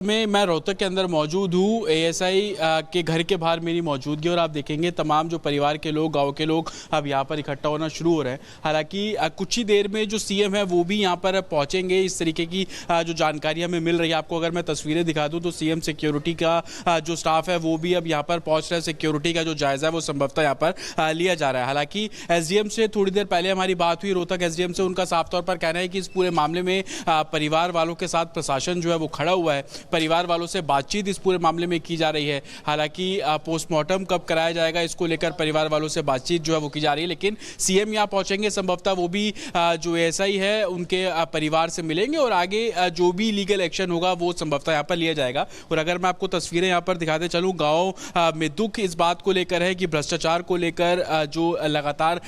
मैं रोहतक के अंदर मौजूद हूँ। एएसआई के घर के बाहर मेरी मौजूदगी और आप देखेंगे तमाम जो परिवार के लोग, गांव के लोग अब यहाँ पर इकट्ठा होना शुरू हो रहे हैं। हालांकि कुछ ही देर में जो सीएम है वो भी यहाँ पर पहुँचेंगे। इस तरीके की जो जानकारी हमें मिल रही है, आपको अगर मैं तस्वीरें दिखा दूँ तो सीएम सिक्योरिटी का जो स्टाफ है वो भी अब यहाँ पर पहुँच रहा है। सिक्योरिटी का जो जायजा है वो संभवतः यहाँ पर लिया जा रहा है। हालांकि एसडीएम से थोड़ी देर पहले हमारी बात हुई, रोहतक एसडीएम से। उनका साफ तौर पर कहना है कि इस पूरे मामले में परिवार वालों के साथ प्रशासन जो है वो खड़ा हुआ है। परिवार वालों से बातचीत इस पूरे मामले में की जा रही है। हालांकि पोस्टमार्टम कब कराया जाएगा इसको लेकर परिवार वालों से बातचीत जो है वो की जा रही है। लेकिन सीएम यहां पहुंचेंगे, संभवतः वो भी जो एएसआई है उनके परिवार से मिलेंगे और आगे जो भी लीगल एक्शन होगा वो संभवतः यहां पर लिया जाएगा। और अगर मैं आपको तस्वीरें यहां पर दिखाते चलूं, गांव में दुख इस बात को लेकर है कि भ्रष्टाचार को लेकर जो लगातार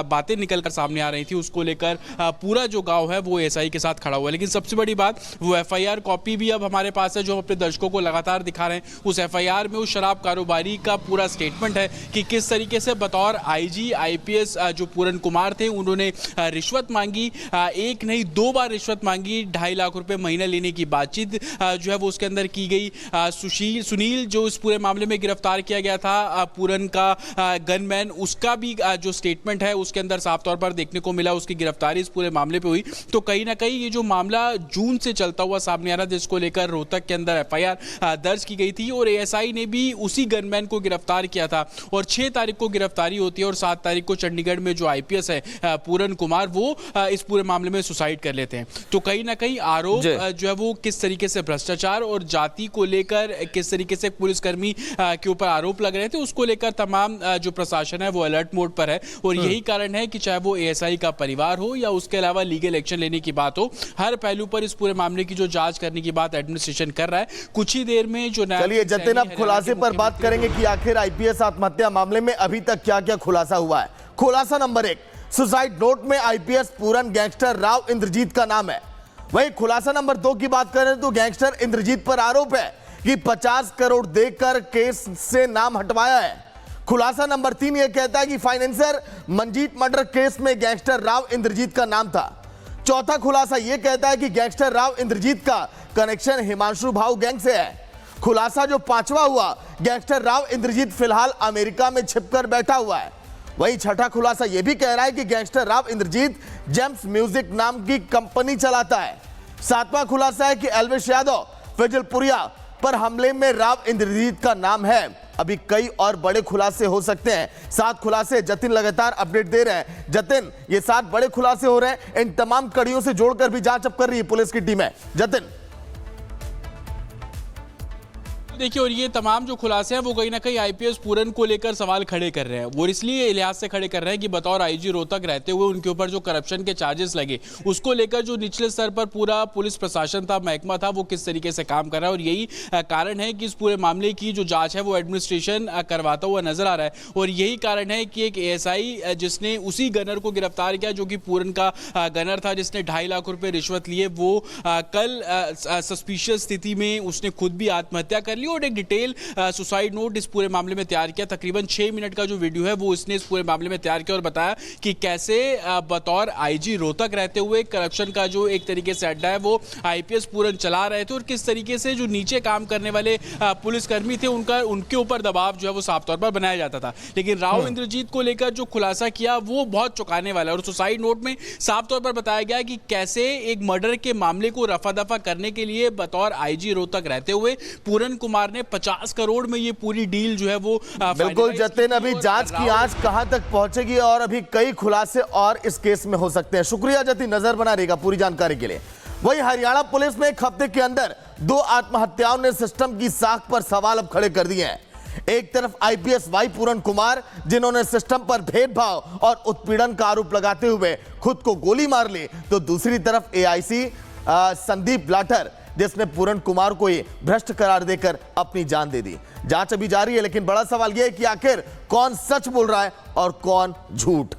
बातें निकलकर सामने आ रही थी, उसको लेकर पूरा जो गांव है वो एएसआई के साथ खड़ा हुआ है। लेकिन सबसे बड़ी बात, वो एफआईआर कॉपी भी अब हमारे पास है जो अपने दर्शकों को लगातार दिखा रहे हैं। उस एफआईआर में उस शराब कारोबारी का पूरा स्टेटमेंट है कि किस तरीके से बतौर आईजी आईपीएस जो पूरन कुमार थे उन्होंने रिश्वत मांगी, एक नहीं दो बार रिश्वत मांगी। 2.5 लाख रुपए महीना लेने की बातचीत जो है वो उसके अंदर की गई। सुनील जो इस पूरे मामले में गिरफ्तार किया गया था, पूरन का गनमैन, उसका भी जो स्टेटमेंट है उसके अंदर साफ तौर पर देखने को मिला। उसकी गिरफ्तारी इस पूरे मामले पे हुई। तो कहीं ना कहीं ये जो मामला जून से चलता हुआ सामने आ रहा है, जिसको लेकर रोहतक के अंदर एफआईआर दर्ज की गई थी और एएसआई ने भी उसी गनमैन को गिरफ्तार किया था। और 6 तारीख को गिरफ्तारी होती है और 7 तारीख को चंडीगढ़ में जो आईपीएस है पूरन कुमार, वो इस पूरे मामले में सुसाइड कर लेते हैं। तो कहीं ना कहीं आरोप जो है वो किस तरीके से भ्रष्टाचार और जाति को लेकर किस तरीके से पुलिसकर्मी के ऊपर आरोप लग रहे थे, उसको लेकर तमाम जो प्रशासन है वो अलर्ट मोड पर है। और यही कारण है कि चाहे वो एएसआई का परिवार हो या उसके अलावा लीगल एक्शन लेने की बात हो, हर पहलू पर इस पूरे मामले की जो जांच करने की बात एडमिनिस्ट्रेशन कर रहा है। कुछ ही देर में जो चलिए जतिन, अब खुलासे पर बात करेंगे कि आखिर आईपीएस आत्महत्या मामले में अभी तक क्या क्या खुलासा हुआ है। खुलासा नंबर 1, सुसाइड नोट में आईपीएस पूरन गैंगस्टर राव इंद्रजीत का नाम है। वही खुलासा नंबर 2 की बात करें तो गैंगस्टर इंद्रजीत पर आरोप है कि 50 करोड़ देकर केस से नाम हटवाया है। खुलासा नंबर 3 यह कहता है कि फाइनेंसर मंजीत मर्डर केस में गैंगस्टर राव इंद्रजीत का नाम था। चौथा खुलासा यह कहता है कि गैंगस्टर राव इंद्रजीत का कनेक्शन हिमांशु भाऊ गैंग से है। खुलासा जो 5वां हुआ, गैंगस्टर राव इंद्रजीत फिलहाल अमेरिका में छिपकर बैठा हुआ है। वही छठा खुलासा यह भी कह रहा है कि gangster Rao Inderjit James Music नाम की कंपनी चलाता है। 7वां खुलासा है कि एल्विश यादव फिजलपुरिया पर हमले में राव इंद्रजीत का नाम है। अभी कई और बड़े खुलासे हो सकते हैं। 7 खुलासे जतिन लगातार अपडेट दे रहे हैं। जतिन, ये 7 बड़े खुलासे हो रहे हैं, इन तमाम कड़ियों से जोड़कर भी जांच अब कर रही है पुलिस की टीम है। जतिन देखिए, और ये तमाम जो खुलासे हैं वो कहीं ना कहीं आईपीएस पूरन को लेकर सवाल खड़े कर रहे हैं। वो इसलिए लिहाज से खड़े कर रहे हैं कि बतौर आईजी रोहतक रहते हुए उनके ऊपर जो करप्शन के चार्जेस लगे, उसको लेकर जो निचले स्तर पर पूरा पुलिस प्रशासन था, महकमा था, वो किस तरीके से काम कर रहा है। और यही कारण है कि इस पूरे मामले की जो जाँच है वो एडमिनिस्ट्रेशन करवाता हुआ नजर आ रहा है। और यही कारण है कि एक एएसआई जिसने उसी गनर को गिरफ्तार किया जो कि पूरन का गनर था, जिसने 2.5 लाख रुपए रिश्वत लिए, वो कल सस्पिशियस स्थिति में उसने खुद भी आत्महत्या कर ली और एक डिटेल सुसाइड नोट इस पूरे मामले में तैयार किया। तकरीबन 6 मिनट का जो वीडियो है वो इसने इस पूरे मामले में तैयार किया और बताया कि कैसे बतौर आईजी रोहतक रहते हुए करप्शन का जो एक तरीके से अड्डा है वो आईपीएस पूरन चला रहे थे और किस तरीके से जो नीचे काम करने वाले पुलिसकर्मी थे उनके ऊपर दबाव जो है वो साफ तौर पर बनाया जाता था। लेकिन राव इंद्रजीत को लेकर जो खुलासा किया वो बहुत चौंकाने वाला है। और सुसाइड नोट में साफ तौर पर बताया गया कि कैसे एक मर्डर के मामले को रफा दफा करने के लिए बतौर आईजी रोहतक रहते हुए पूरन कुमार ने 50 करोड़ में ये पूरी डील जो है वो बिल्कुल। जतिन, अभी जांच की आंच कहां तक पहुंचेगी और अभी कई खुलासे और इस केस में हो सकते हैं। शुक्रिया जतिन, नजर बना रहेगा पूरी जानकारी के लिए। वही हरियाणा पुलिस में एक हफ्ते के अंदर 2 आत्महत्याओं ने सिस्टम की साख पर सवाल अब खड़े कर दिए हैं। एक तरफ आईपीएस वाई पूरन कुमार, जिन्होंने सिस्टम पर भेदभाव और उत्पीड़न का आरोप लगाते हुए खुद को गोली मार ली, तो दूसरी तरफ एआईसी संदीप लाठर, जिसने पूरन कुमार को ये भ्रष्ट करार देकर अपनी जान दे दी। जांच अभी जारी है, लेकिन बड़ा सवाल यह है कि आखिर कौन सच बोल रहा है और कौन झूठ।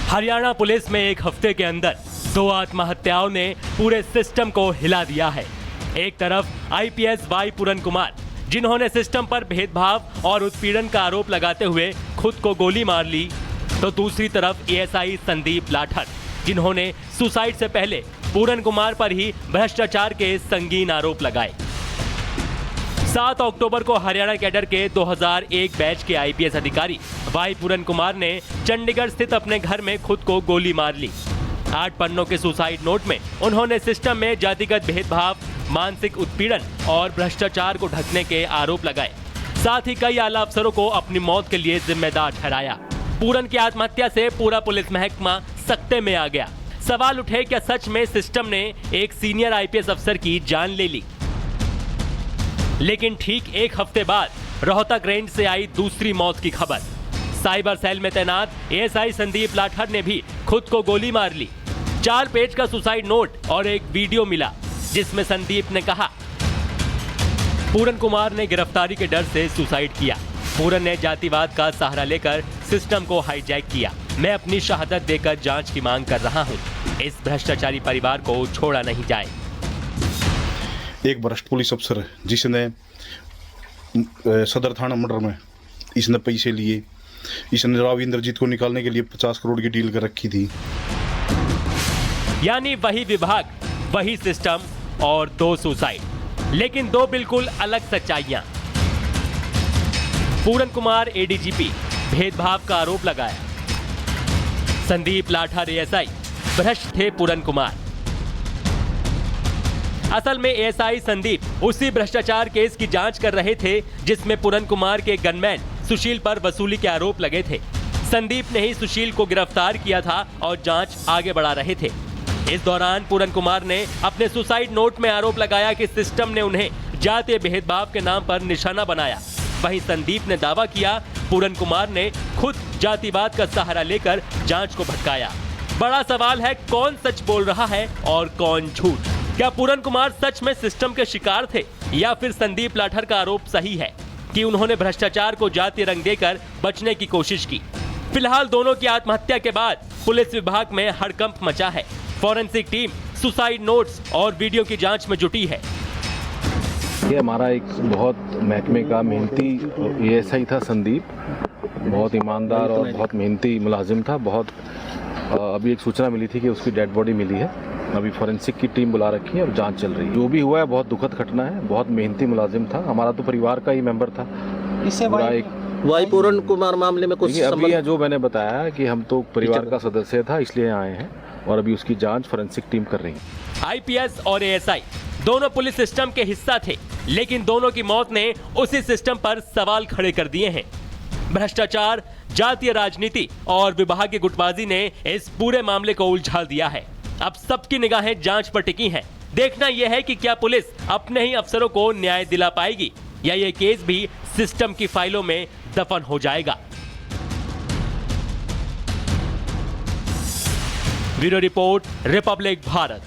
हरियाणा पुलिस में एक हफ्ते के अंदर 2 आत्महत्याओं ने पूरे सिस्टम को हिला दिया है। एक तरफ आईपीएस वाई पूरन कुमार, जिन्होंने सिस्टम पर भेदभाव और उत्पीड़न का आरोप लगाते हुए खुद को गोली मार ली, तो दूसरी तरफ एएसआई संदीप लाठर, जिन्होंने सुसाइड से पहले पूरन कुमार पर ही भ्रष्टाचार के संगीन आरोप लगाए। 7 अक्टूबर को हरियाणा कैडर के 2001 बैच के आईपीएस अधिकारी वाई पूरन कुमार ने चंडीगढ़ स्थित अपने घर में खुद को गोली मार ली। 8 पन्नों के सुसाइड नोट में उन्होंने सिस्टम में जातिगत भेदभाव, मानसिक उत्पीड़न और भ्रष्टाचार को ढकने के आरोप लगाए। साथ ही कई आला अफसरों को अपनी मौत के लिए जिम्मेदार ठहराया। पूरन की आत्महत्या से पूरा पुलिस महकमा सकते में आ गया। सवाल उठे, क्या सच में सिस्टम ने एक सीनियर आईपीएस अफसर की जान ले ली? लेकिन ठीक एक हफ्ते बाद रोहतक रेंज से आई दूसरी मौत की खबर। साइबर सेल में तैनात एएसआई संदीप लाठर ने भी खुद को गोली मार ली। 4 पेज का सुसाइड नोट और एक वीडियो मिला, जिसमें संदीप ने कहा, पूरन कुमार ने गिरफ्तारी के डर से सुसाइड किया। पूरन ने जातिवाद का सहारा लेकर सिस्टम को हाईजैक किया। मैं अपनी शहादत देकर जांच की मांग कर रहा हूं। इस भ्रष्टाचारी परिवार को छोड़ा नहीं जाए। एक वरिष्ठ पुलिस अफसर जिसने सदर थाना मर्डर में इसने पैसे लिए, इसने राव इंद्रजीत को निकालने के लिए 50 करोड़ की डील कर रखी थी। यानी वही विभाग, वही सिस्टम और 2 सुसाइड, लेकिन 2 बिल्कुल अलग सच्चाइयां। पूरन कुमार एडीजीपी, भेदभाव का आरोप लगाया। संदीप लाठर एएसआई, भ्रष्ट थे पूरन कुमार। असल में एएसआई संदीप उसी भ्रष्टाचार केस की जांच कर रहे थे जिसमें पूरन कुमार के गनमैन सुशील पर वसूली के आरोप लगे थे। संदीप ने ही सुशील को गिरफ्तार किया था और जांच आगे बढ़ा रहे थे। इस दौरान पूरन कुमार ने अपने सुसाइड नोट में आरोप लगाया कि सिस्टम ने उन्हें जातीय भेदभाव के नाम पर निशाना बनाया। वहीं संदीप ने दावा किया, पूरन कुमार ने खुद जातिवाद का सहारा लेकर जांच को भटकाया। बड़ा सवाल है, कौन सच बोल रहा है और कौन झूठ? क्या पूरन कुमार सच में सिस्टम के शिकार थे, या फिर संदीप लाठर का आरोप सही है कि उन्होंने भ्रष्टाचार को जातीय रंग देकर बचने की कोशिश की? फिलहाल दोनों की आत्महत्या के बाद पुलिस विभाग में हड़कंप मचा है। फॉरेंसिक टीम सुसाइड नोट्स और वीडियो की जांच में जुटी है। ये हमारा एक बहुत महकमे का मेहनती एएसआई था संदीप, बहुत ईमानदार और बहुत मेहनती मुलाजिम था। अभी एक सूचना मिली थी कि उसकी डेड बॉडी मिली है। अभी फॉरेंसिक की टीम बुला रखी है और जांच चल रही है। जो भी हुआ है बहुत दुखद घटना है। बहुत मेहनती मुलाजिम था, हमारा तो परिवार का ही मेंबर था। इससे वाई पूरन कुमार मामले में कुछ अभी जो मैंने बताया कि हम तो परिवार का सदस्य था, इसलिए आए हैं और अभी उसकी जांच फॉरेंसिक टीम कर रही है। आईपीएस और एएसआई दोनों पुलिस सिस्टम के हिस्सा थे, लेकिन दोनों की मौत ने उसी सिस्टम पर सवाल खड़े कर दिए हैं। भ्रष्टाचार, जातीय राजनीति और विभागीय गुटबाजी ने इस पूरे मामले को उलझा दिया है। अब सबकी निगाहें जांच पर टिकी हैं। देखना यह है कि क्या पुलिस अपने ही अफसरों को न्याय दिला पाएगी, या यह केस भी सिस्टम की फाइलों में दफन हो जाएगा। Bureau report, Republic Bharat.